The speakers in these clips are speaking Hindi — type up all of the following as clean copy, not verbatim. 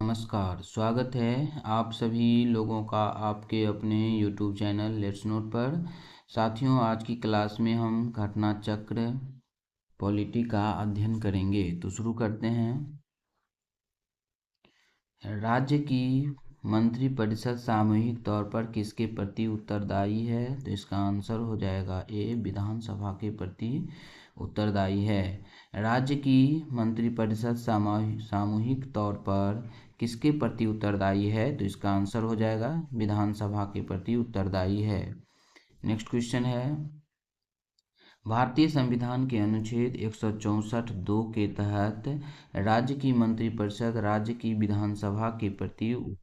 नमस्कार, स्वागत है आप सभी लोगों का आपके अपने YouTube चैनल लेट्स नोट पर। साथियों, आज की क्लास में हम घटना चक्र पॉलिटी का अध्ययन करेंगे। तो शुरू करते हैं। राज्य की मंत्रिपरिषद सामूहिक तौर पर किसके प्रति उत्तरदायी है? तो इसका आंसर हो जाएगा ए, विधानसभा के प्रति उत्तरदायी है। राज्य की मंत्रिपरिषद सामूहिक तौर पर किसके प्रति उत्तरदायी है? तो इसका आंसर हो जाएगा विधानसभा के प्रति उत्तरदायी है। नेक्स्ट क्वेश्चन है, भारतीय संविधान के अनुच्छेद 164(2) के तहत राज्य की मंत्रिपरिषद राज्य की विधानसभा के प्रति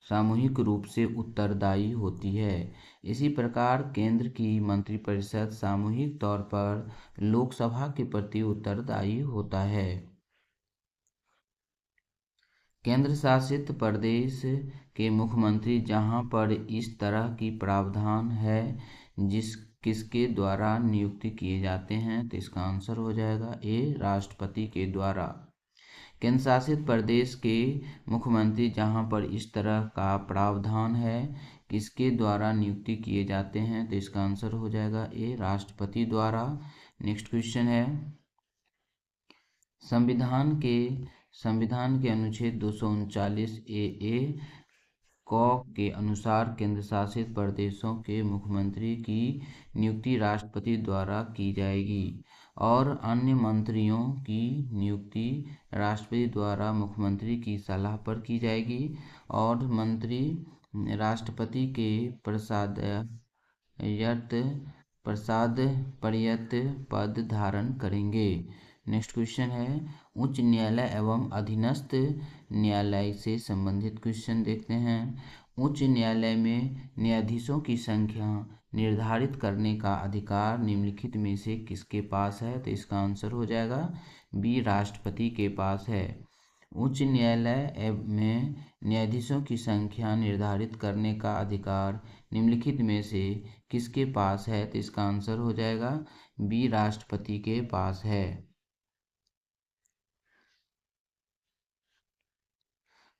सामूहिक रूप से उत्तरदायी होती है। इसी प्रकार केंद्र की मंत्रिपरिषद सामूहिक तौर पर लोकसभा के प्रति उत्तरदायी होता है। केंद्र शासित प्रदेश के मुख्यमंत्री जहां पर इस तरह की प्रावधान है किसके द्वारा नियुक्ति किए जाते हैं? तो इसका आंसर हो जाएगा ए, राष्ट्रपति के द्वारा। केंद्र शासित प्रदेश के मुख्यमंत्री जहां पर इस तरह का प्रावधान है किसके द्वारा नियुक्ति किए जाते हैं? तो इसका आंसर हो जाएगा ए, राष्ट्रपति द्वारा। नेक्स्ट क्वेश्चन है, संविधान के अनुच्छेद 239 ए के अनुसार केंद्र शासित प्रदेशों के मुख्यमंत्री की नियुक्ति राष्ट्रपति द्वारा की जाएगी और अन्य मंत्रियों की नियुक्ति राष्ट्रपति द्वारा मुख्यमंत्री की सलाह पर की जाएगी और मंत्री राष्ट्रपति के प्रसादपर्यत पद धारण करेंगे। नेक्स्ट क्वेश्चन है, उच्च न्यायालय एवं अधीनस्थ न्यायालय से संबंधित क्वेश्चन देखते हैं। उच्च न्यायालय में न्यायाधीशों की संख्या निर्धारित करने का अधिकार निम्नलिखित में से किसके पास है? तो इसका आंसर हो जाएगा बी, राष्ट्रपति के पास है। उच्च न्यायालय में न्यायाधीशों की संख्या निर्धारित करने का अधिकार निम्नलिखित में से किसके पास है? तो इसका आंसर हो जाएगा बी, राष्ट्रपति के पास है।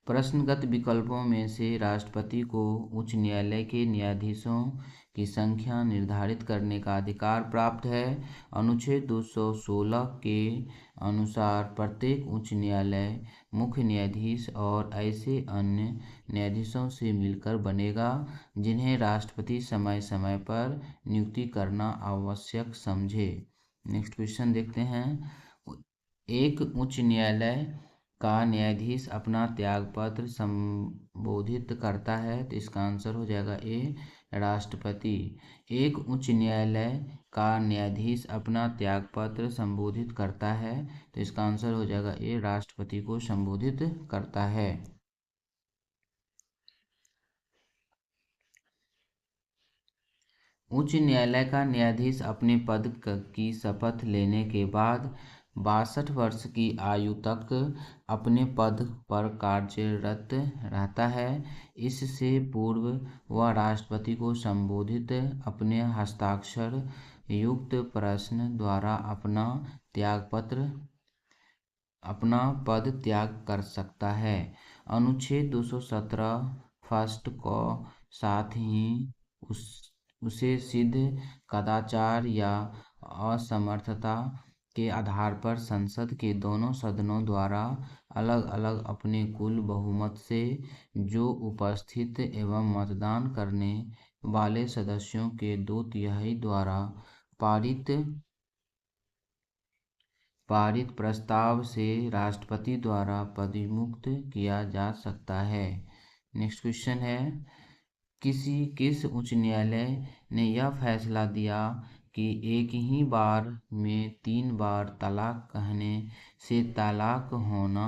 प्रश्नगत विकल्पों में से राष्ट्रपति को उच्च न्यायालय के न्यायाधीशों की संख्या निर्धारित करने का अधिकार प्राप्त है। अनुच्छेद 216 के अनुसार प्रत्येक उच्च न्यायालय मुख्य न्यायाधीश और ऐसे अन्य न्यायाधीशों से मिलकर बनेगा जिन्हें राष्ट्रपति समय समय पर नियुक्ति करना आवश्यक समझे। नेक्स्ट क्वेश्चन देखते हैं, एक उच्च न्यायालय का न्यायाधीश अपना त्यागपत्र संबोधित करता है? तो इसका आंसर हो जाएगा ए, राष्ट्रपति। एक उच्च न्यायालय का न्यायाधीश अपना त्यागपत्र संबोधित करता है? तो इसका आंसर हो जाएगा ए, राष्ट्रपति को संबोधित करता है। उच्च न्यायालय का न्यायाधीश अपने पद की शपथ लेने के बाद 62 वर्ष की आयु तक अपने पद पर कार्यरत रहता है। इससे पूर्व वह राष्ट्रपति को संबोधित अपने हस्ताक्षर युक्त प्रश्न द्वारा अपना पद त्याग कर सकता है। अनुच्छेद 217 फर्स्ट को साथ ही उसे सिद्ध कदाचार या असमर्थता के आधार पर संसद के दोनों सदनों द्वारा अलग अलग अपने कुल बहुमत से जो उपस्थित एवं मतदान करने वाले सदस्यों के 2/3 द्वारा पारित प्रस्ताव से राष्ट्रपति द्वारा पदमुक्त किया जा सकता है। नेक्स्ट क्वेश्चन है, किस उच्च न्यायालय ने यह फैसला दिया कि एक ही बार में 3 बार तलाक कहने से तलाक होना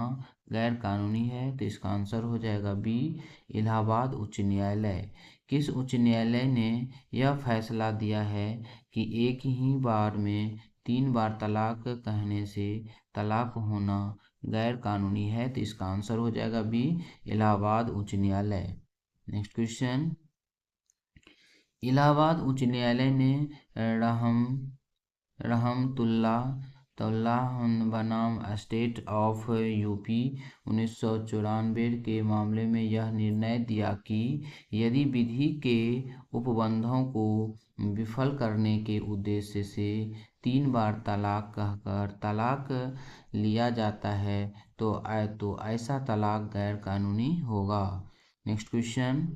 गैर कानूनी है? तो इसका आंसर हो जाएगा बी, इलाहाबाद उच्च न्यायालय। किस उच्च न्यायालय ने यह फैसला दिया है कि एक ही बार में 3 बार तलाक कहने से तलाक होना गैर कानूनी है? तो इसका आंसर हो जाएगा बी, इलाहाबाद उच्च न्यायालय। नेक्स्ट क्वेश्चन, इलाहाबाद उच्च न्यायालय ने रहमतुल्लाह तौल्ला बनाम स्टेट ऑफ यूपी 1994 के मामले में यह निर्णय दिया कि यदि विधि के उपबंधों को विफल करने के उद्देश्य से 3 बार तलाक कहकर तलाक लिया जाता है तो ऐसा तलाक गैर कानूनी होगा। नेक्स्ट क्वेश्चन,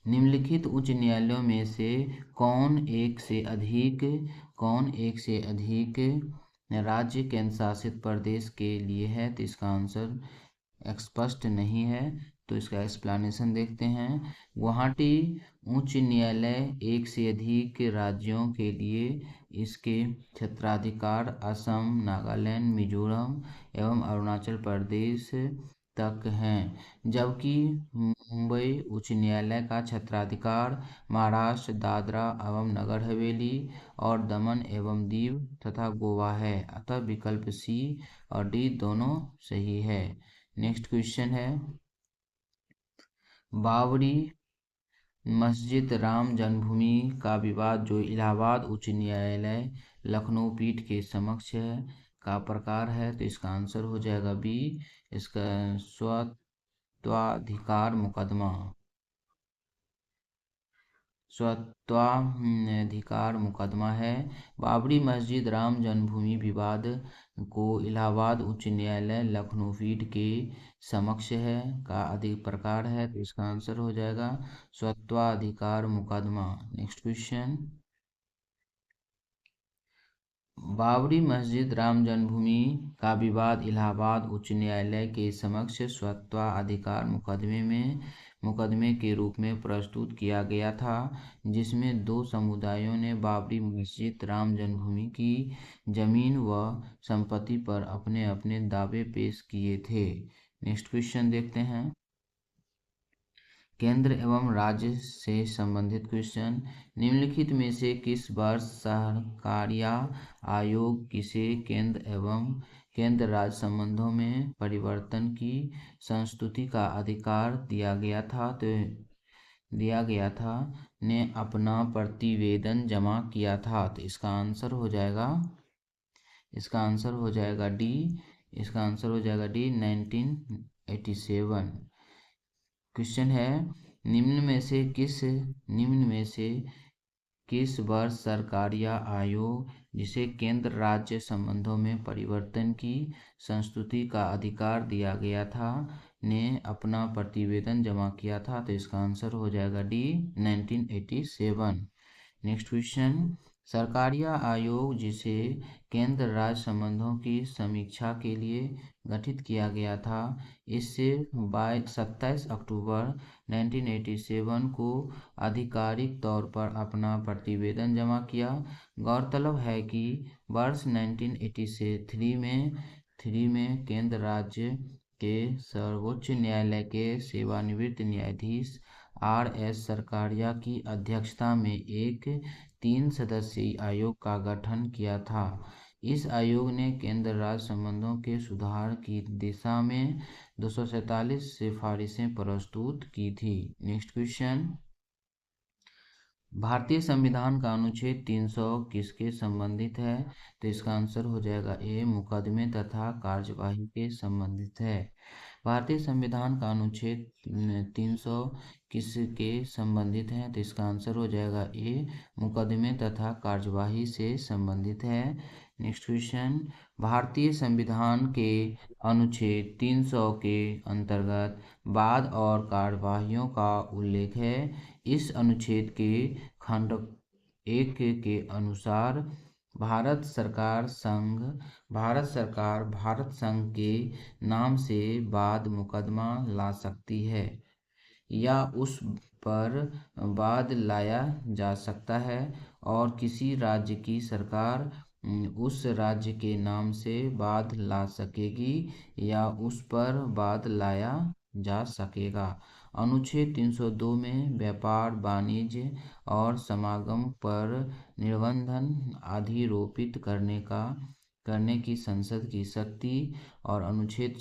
निम्नलिखित उच्च न्यायालयों में से कौन एक से अधिक राज्य केंद्र शासित प्रदेश के लिए है? तो इसका आंसर स्पष्ट नहीं है, तो इसका एक्सप्लेनेशन देखते हैं। गुवाहाटी उच्च न्यायालय एक से अधिक राज्यों के लिए इसके क्षेत्राधिकार असम, नागालैंड, मिजोरम एवं अरुणाचल प्रदेश तक हैं, जबकि मुंबई उच्च न्यायालय का क्षेत्राधिकार महाराष्ट्र, दादरा एवं नगर हवेली और दमन एवं दीव तथा गोवा है। अतः विकल्प सी और डी दोनों सही है। नेक्स्ट क्वेश्चन है, बाबरी मस्जिद राम जन्मभूमि का विवाद जो इलाहाबाद उच्च न्यायालय लखनऊ पीठ के समक्ष है का प्रकार है? तो इसका आंसर हो जाएगा बी, इसका स्वत्वाधिकार मुकदमा है। बाबरी मस्जिद राम जन्मभूमि विवाद को इलाहाबाद उच्च न्यायालय लखनऊ पीठ के समक्ष है का अधिक प्रकार है, तो इसका आंसर हो जाएगा स्वत्वाधिकार मुकदमा। नेक्स्ट क्वेश्चन, बाबरी मस्जिद राम जन्मभूमि का विवाद इलाहाबाद उच्च न्यायालय के समक्ष स्वत्वाधिकार मुकदमे के रूप में प्रस्तुत किया गया था, जिसमें 2 समुदायों ने बाबरी मस्जिद राम जन्मभूमि की जमीन व संपत्ति पर अपने अपने दावे पेश किए थे। नेक्स्ट क्वेश्चन देखते हैं, केंद्र एवं राज्य से संबंधित क्वेश्चन, निम्नलिखित में से किस वर्ष सहकारिता आयोग किसे केंद्र राज्य संबंधों में परिवर्तन की संस्तुति का अधिकार दिया गया था ने अपना प्रतिवेदन जमा किया था? तो इसका आंसर हो जाएगा डी, 1987। क्वेश्चन है, निम्न में से किस वर्ष सरकारिया आयोग जिसे केंद्र राज्य संबंधों में परिवर्तन की संस्तुति का अधिकार दिया गया था ने अपना प्रतिवेदन जमा किया था? तो इसका आंसर हो जाएगा डी, 1987। नेक्स्ट क्वेश्चन, सरकारिया आयोग जिसे केंद्र राज्य संबंधों की समीक्षा के लिए गठित किया गया था, इससे 27 अक्टूबर 1987 को आधिकारिक तौर पर अपना प्रतिवेदन जमा किया। गौरतलब है कि वर्ष 1983 में केंद्र राज्य के सर्वोच्च न्यायालय के सेवानिवृत्त न्यायाधीश R.S. सरकारिया की अध्यक्षता में एक 3 सदस्यीय आयोग का गठन किया था। इस आयोग ने केंद्र राज्य संबंधों के सुधार की दिशा में 247 सिफारिशें प्रस्तुत की थी। नेक्स्ट क्वेश्चन, भारतीय संविधान का अनुच्छेद 300 किसके संबंधित है? तो इसका आंसर हो जाएगा ए, मुकदमे तथा कार्यवाही के संबंधित है। भारतीय संविधान का अनुच्छेद 300 किसके संबंधित है? तो इसका आंसर हो जाएगा ए, मुकदमे तथा कार्यवाही से संबंधित है। नेक्स्ट क्वेश्चन, भारतीय संविधान के अनुच्छेद 300 के अंतर्गत वाद और कार्यवाहियों का उल्लेख है। इस अनुच्छेद के खंड 1 के अनुसार भारत सरकार भारत संघ के नाम से वाद मुकदमा ला सकती है या उस पर वाद लाया जा सकता है और किसी राज्य की सरकार उस राज्य के नाम से वाद ला सकेगी या उस पर वाद लाया जा सकेगा। अनुच्छेद 302 में व्यापार, वाणिज्य और समागम पर निर्बंधन अधिरोपित करने की संसद की शक्ति और अनुच्छेद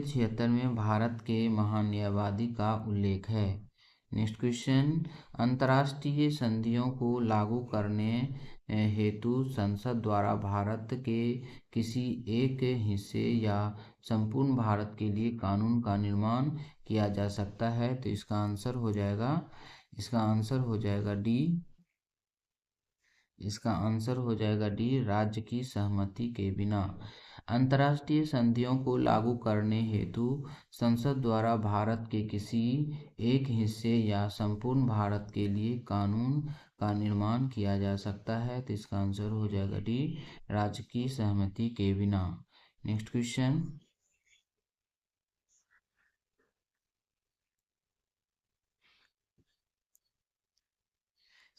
76 में भारत के महान न्यायवादी का उल्लेख है। नेक्स्ट क्वेश्चन, अंतर्राष्ट्रीय संधियों को लागू करने हेतु संसद द्वारा भारत के किसी एक हिस्से या संपूर्ण भारत के लिए कानून का निर्माण किया जा सकता है। तो इसका आंसर हो जाएगा डी। इसका आंसर हो जाएगा डी, राज्य की सहमति के बिना। अंतर्राष्ट्रीय संधियों को लागू करने हेतु संसद द्वारा भारत के किसी एक हिस्से या संपूर्ण भारत के लिए कानून का निर्माण किया जा सकता है। तो इसका आंसर हो जाएगा डी, राज्य की सहमति के बिना। नेक्स्ट क्वेश्चन,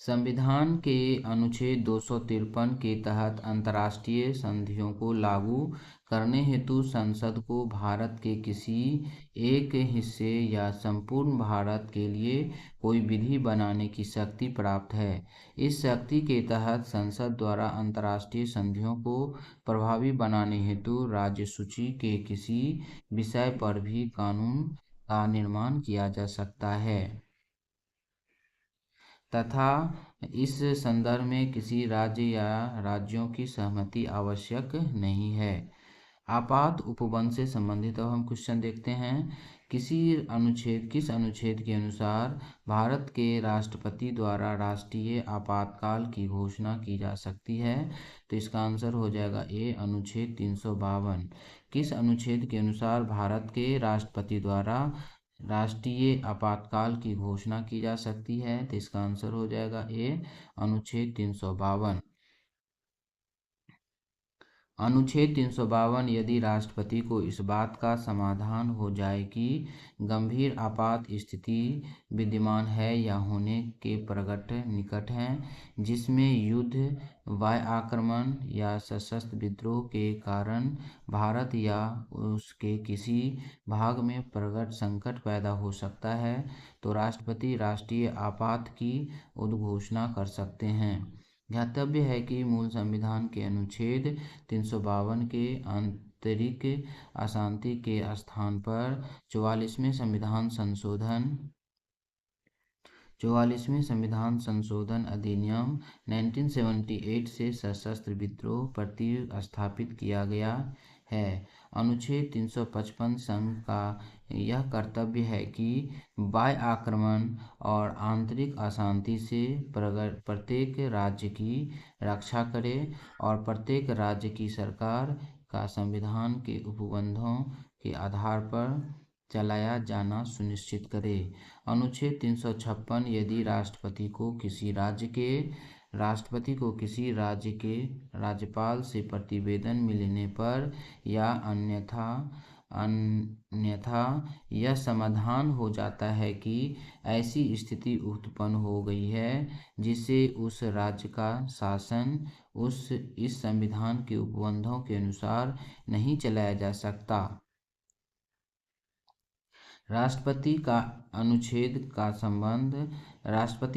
संविधान के अनुच्छेद 253 के तहत अंतर्राष्ट्रीय संधियों को लागू करने हेतु संसद को भारत के किसी एक हिस्से या संपूर्ण भारत के लिए कोई विधि बनाने की शक्ति प्राप्त है। इस शक्ति के तहत संसद द्वारा अंतर्राष्ट्रीय संधियों को प्रभावी बनाने हेतु राज्य सूची के किसी विषय पर भी कानून का निर्माण किया जा सकता है तथा इस संदर्भ में किसी राज्य या राज्यों की सहमति आवश्यक नहीं है। आपात उपबंध से संबंधित अब हम क्वेश्चन देखते हैं। किस अनुच्छेद के अनुसार भारत के राष्ट्रपति द्वारा राष्ट्रीय आपातकाल की घोषणा की जा सकती है। तो इसका आंसर हो जाएगा ए, अनुच्छेद 352। किस अनुच्छेद के अनुसार भारत के राष्ट्रपति द्वारा राष्ट्रीय आपातकाल की घोषणा की जा सकती है। तो इसका आंसर हो जाएगा ए, अनुच्छेद 352। अनुच्छेद 352 यदि राष्ट्रपति को इस बात का समाधान हो जाए कि गंभीर आपात स्थिति विद्यमान है या होने के प्रगट निकट है, जिसमें युद्ध, वायु आक्रमण या सशस्त्र विद्रोह के कारण भारत या उसके किसी भाग में प्रगट संकट पैदा हो सकता है, तो राष्ट्रपति राष्ट्रीय आपात की उद्घोषणा कर सकते हैं। ध्यातव्य है कि मूल संविधान के अनुच्छेद 352 के आंतरिक अशांति के स्थान पर 44वें संविधान संशोधन अधिनियम 1978 से सशस्त्र विद्रोह प्रतिस्थापित किया गया है। अनुच्छेद 355 संघ का यह कर्तव्य है कि बाह्य आक्रमण और आंतरिक अशांति से प्रत्येक राज्य की रक्षा करे और प्रत्येक राज्य की सरकार का संविधान के उपबंधों के आधार पर चलाया जाना सुनिश्चित करे। अनुच्छेद 356 यदि राष्ट्रपति को किसी राज्य के राज्यपाल से प्रतिवेदन मिलने पर या अन्यथा यह समाधान हो जाता है कि ऐसी स्थिति उत्पन्न हो गई है जिससे उस राज्य का शासन इस संविधान के उपबंधों के अनुसार नहीं चलाया जा सकता, राष्ट्रपति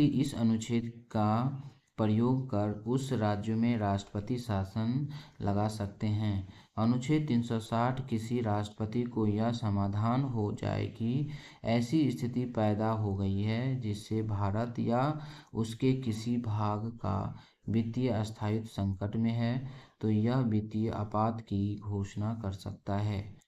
इस अनुच्छेद का प्रयोग कर उस राज्य में राष्ट्रपति शासन लगा सकते हैं। अनुच्छेद 360 किसी राष्ट्रपति को यह समाधान हो जाए कि ऐसी स्थिति पैदा हो गई है जिससे भारत या उसके किसी भाग का वित्तीय स्थायित्व संकट में है, तो यह वित्तीय आपात की घोषणा कर सकता है।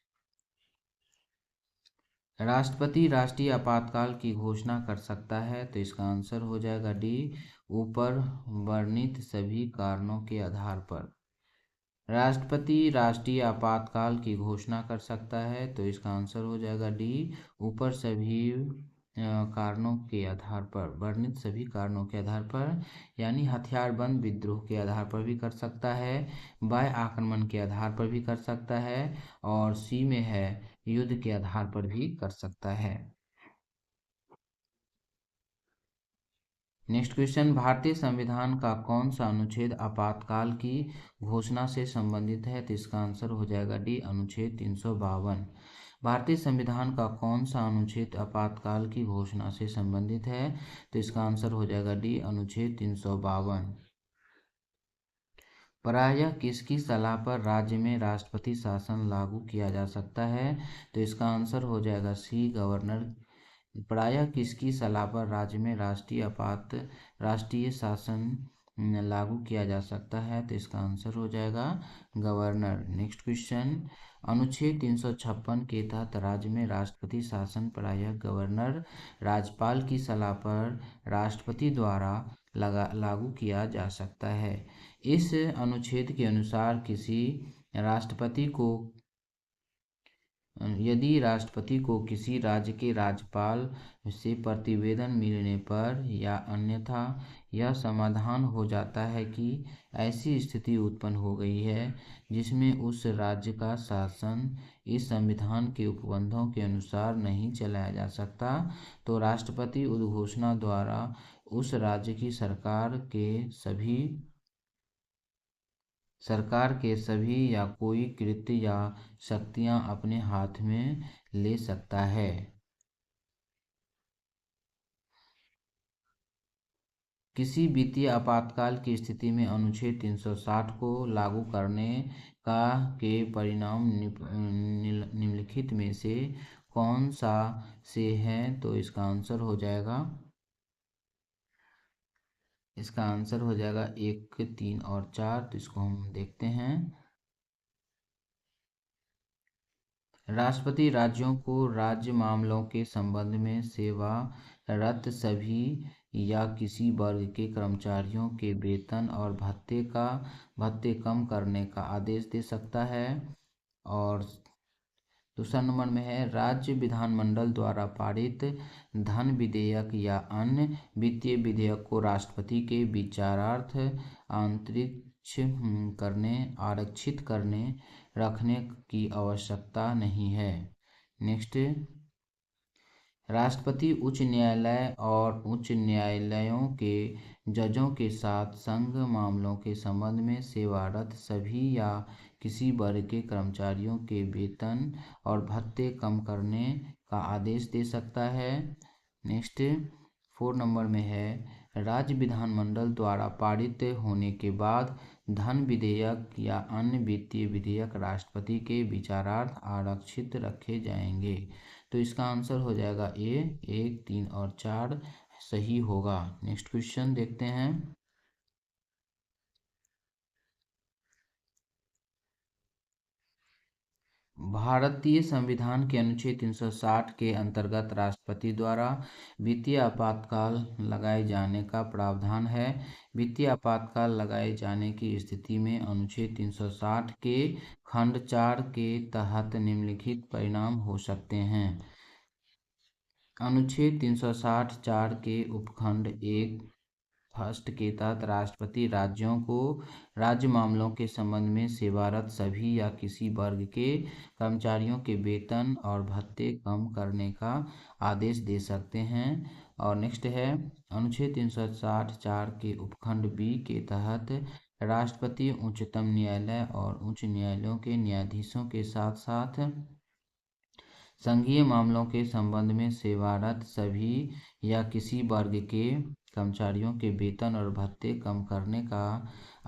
राष्ट्रपति राष्ट्रीय आपातकाल की घोषणा कर सकता है। तो इसका आंसर हो जाएगा डी, ऊपर वर्णित सभी कारणों के आधार पर। राष्ट्रपति राष्ट्रीय आपातकाल की घोषणा कर सकता है। तो इसका आंसर हो जाएगा डी, ऊपर सभी कारणों के आधार पर, वर्णित सभी कारणों के आधार पर, यानी हथियारबंद विद्रोह के आधार पर भी कर सकता है, बाह्य आक्रमण के आधार पर भी कर सकता है, और सी में है युद्ध के आधार पर भी कर सकता है। नेक्स्ट क्वेश्चन, भारतीय संविधान का कौन सा अनुच्छेद आपातकाल की घोषणा से संबंधित है। तो इसका आंसर हो जाएगा डी, अनुच्छेद 352। भारतीय संविधान का कौन सा अनुच्छेद आपातकाल की घोषणा से संबंधित है। तो इसका आंसर हो जाएगा डी, अनुच्छेद 352। प्रायः किसकी सलाह पर राज्य में राष्ट्रपति शासन लागू किया जा सकता है। तो इसका आंसर हो जाएगा सी, गवर्नर। प्रायः किसकी सलाह पर राज्य में राष्ट्रीय शासन लागू किया जा सकता है? तो इसका आंसर हो जाएगा गवर्नर। नेक्स्ट क्वेश्चन, अनुच्छेद 356 के तहत राज्य में राष्ट्रपति शासन प्रायः गवर्नर राज्यपाल की सलाह पर राष्ट्रपति द्वारा लागू किया जा सकता है। इस अनुच्छेद के अनुसार यदि राष्ट्रपति को किसी राज्य के राज्यपाल से प्रतिवेदन मिलने पर या अन्यथा यह समाधान हो जाता है कि ऐसी स्थिति उत्पन्न हो गई है जिसमें उस राज्य का शासन इस संविधान के उपबंधों के अनुसार नहीं चलाया जा सकता, तो राष्ट्रपति उद्घोषणा द्वारा उस राज्य की सरकार के सभी या कोई कृत्य या शक्तियां अपने हाथ में ले सकता है। किसी वित्तीय आपातकाल की स्थिति में अनुच्छेद 360 को लागू करने के परिणाम निम्नलिखित में से कौन सा से हैं? तो इसका आंसर हो जाएगा 1, 3 और 4। तो इसको हम देखते हैं। राष्ट्रपति राज्यों को राज्य मामलों के संबंध में सेवारत सभी या किसी वर्ग के कर्मचारियों के वेतन और भत्ते कम करने का आदेश दे सकता है। और दूसरा नंबर में है, राज्य विधानमंडल द्वारा पारित धन विधेयक या अन्य वित्तीय विधेयक को राष्ट्रपति के विचारार्थ आरक्षित करने रखने की आवश्यकता नहीं है। नेक्स्ट, राष्ट्रपति उच्च न्यायालय और उच्च न्यायालयों के जजों के साथ संघ मामलों के संबंध में सेवारत सभी या किसी वर्ग के कर्मचारियों के वेतन और भत्ते कम करने का आदेश दे सकता है। नेक्स्ट 4 नंबर में है, राज्य विधानमंडल द्वारा पारित होने के बाद धन विधेयक या अन्य वित्तीय विधेयक राष्ट्रपति के विचारार्थ आरक्षित रखे जाएंगे। तो इसका आंसर हो जाएगा ए, 1, 3 और 4 सही होगा। नेक्स्ट क्वेश्चन देखते हैं। भारतीय संविधान के अनुच्छेद 360 के अंतर्गत राष्ट्रपति द्वारा वित्तीय आपातकाल लगाए जाने का प्रावधान है। वित्तीय आपातकाल लगाए जाने की स्थिति में अनुच्छेद 360 के खंड 4 के तहत निम्नलिखित परिणाम हो सकते हैं। अनुच्छेद 360 4 के उपखंड 1 फर्स्ट के तहत राष्ट्रपति राज्यों को राज्य मामलों के संबंध में सेवारत सभी या किसी वर्ग के कर्मचारियों के वेतन और भत्ते कम करने का आदेश दे सकते हैं। और नेक्स्ट है, अनुच्छेद 360 4 के उपखंड बी के तहत राष्ट्रपति उच्चतम न्यायालय और उच्च न्यायालयों के न्यायाधीशों के साथ साथ संघीय मामलों के संबंध में सेवारत सभी या किसी वर्ग के कर्मचारियों के वेतन और भत्ते कम करने का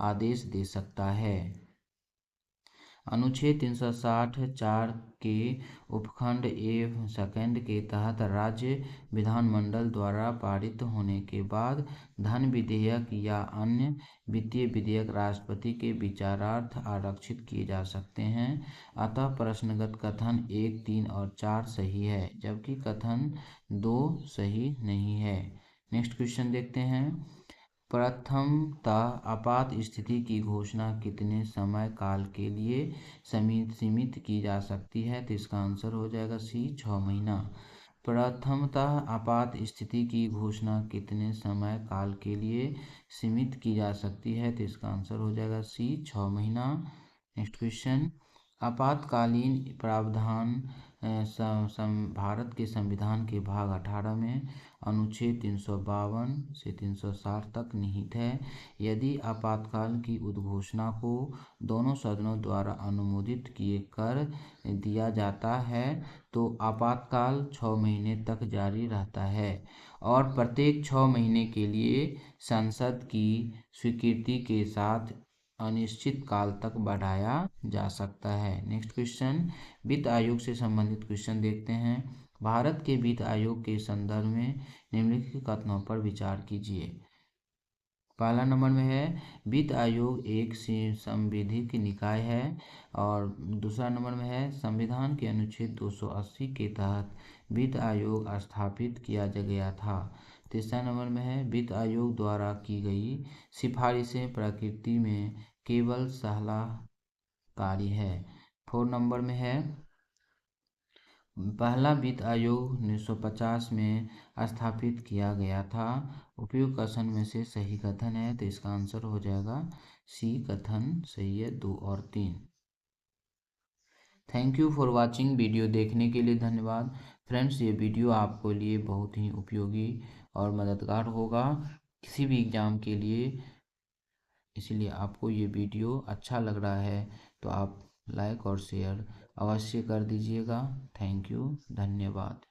आदेश दे सकता है। अनुच्छेद 360 4 के उपखंड ए सेकंड के तहत राज्य विधानमंडल द्वारा पारित होने के बाद धन विधेयक या अन्य वित्तीय विधेयक राष्ट्रपति के विचारार्थ आरक्षित किए जा सकते हैं। अतः प्रश्नगत कथन 1, 3 और 4 सही है, जबकि कथन 2 सही नहीं है। नेक्स्ट क्वेश्चन देखते हैं। प्रथमतः आपात स्थिति की घोषणा कितने समय काल के लिए सीमित की जा सकती है? तो इसका आंसर हो जाएगा सी, 6 महीना। प्रथमतः आपात स्थिति की घोषणा कितने समय काल के लिए सीमित की जा सकती है? तो इसका आंसर हो जाएगा सी, 6 महीना। नेक्स्ट क्वेश्चन, आपातकालीन प्रावधान भारत के संविधान के भाग 18 में अनुच्छेद 352 से 360 तक निहित है। यदि आपातकाल की उद्घोषणा को दोनों सदनों द्वारा अनुमोदित कर दिया जाता है तो आपातकाल 6 महीने तक जारी रहता है और प्रत्येक 6 महीने के लिए संसद की स्वीकृति के साथ अनिश्चित काल तक बढ़ाया जा सकता है। नेक्स्ट क्वेश्चन, वित्त आयोग से संबंधित क्वेश्चन देखते हैं। भारत के वित्त आयोग के संदर्भ में निम्नलिखित कथनों पर विचार कीजिए। पहला नंबर में है वित्त आयोग एक संवैधानिक निकाय है। और दूसरा नंबर में है संविधान के अनुच्छेद 280 के तहत वित्त आयोग स्थापित किया गया था। तीसरा नंबर में है वित्त आयोग द्वारा की गई सिफारिशें प्रकृति में केवल सलाहकारी है। 4 नंबर में है पहला वित्त आयोग 1950 में स्थापित किया गया था। उपयुक्त कथन में से सही कथन है, तो इसका आंसर हो जाएगा सी कथन सही है, 2 और 3। Thank you for watching. Video देखने के लिए धन्यवाद। फ्रेंड्स, ये वीडियो आपको लिए बहुत ही उपयोगी और मददगार होगा किसी भी एग्ज़ाम के लिए। इसलिए आपको ये वीडियो अच्छा लग रहा है तो आप लाइक और शेयर अवश्य कर दीजिएगा। थैंक यू, धन्यवाद।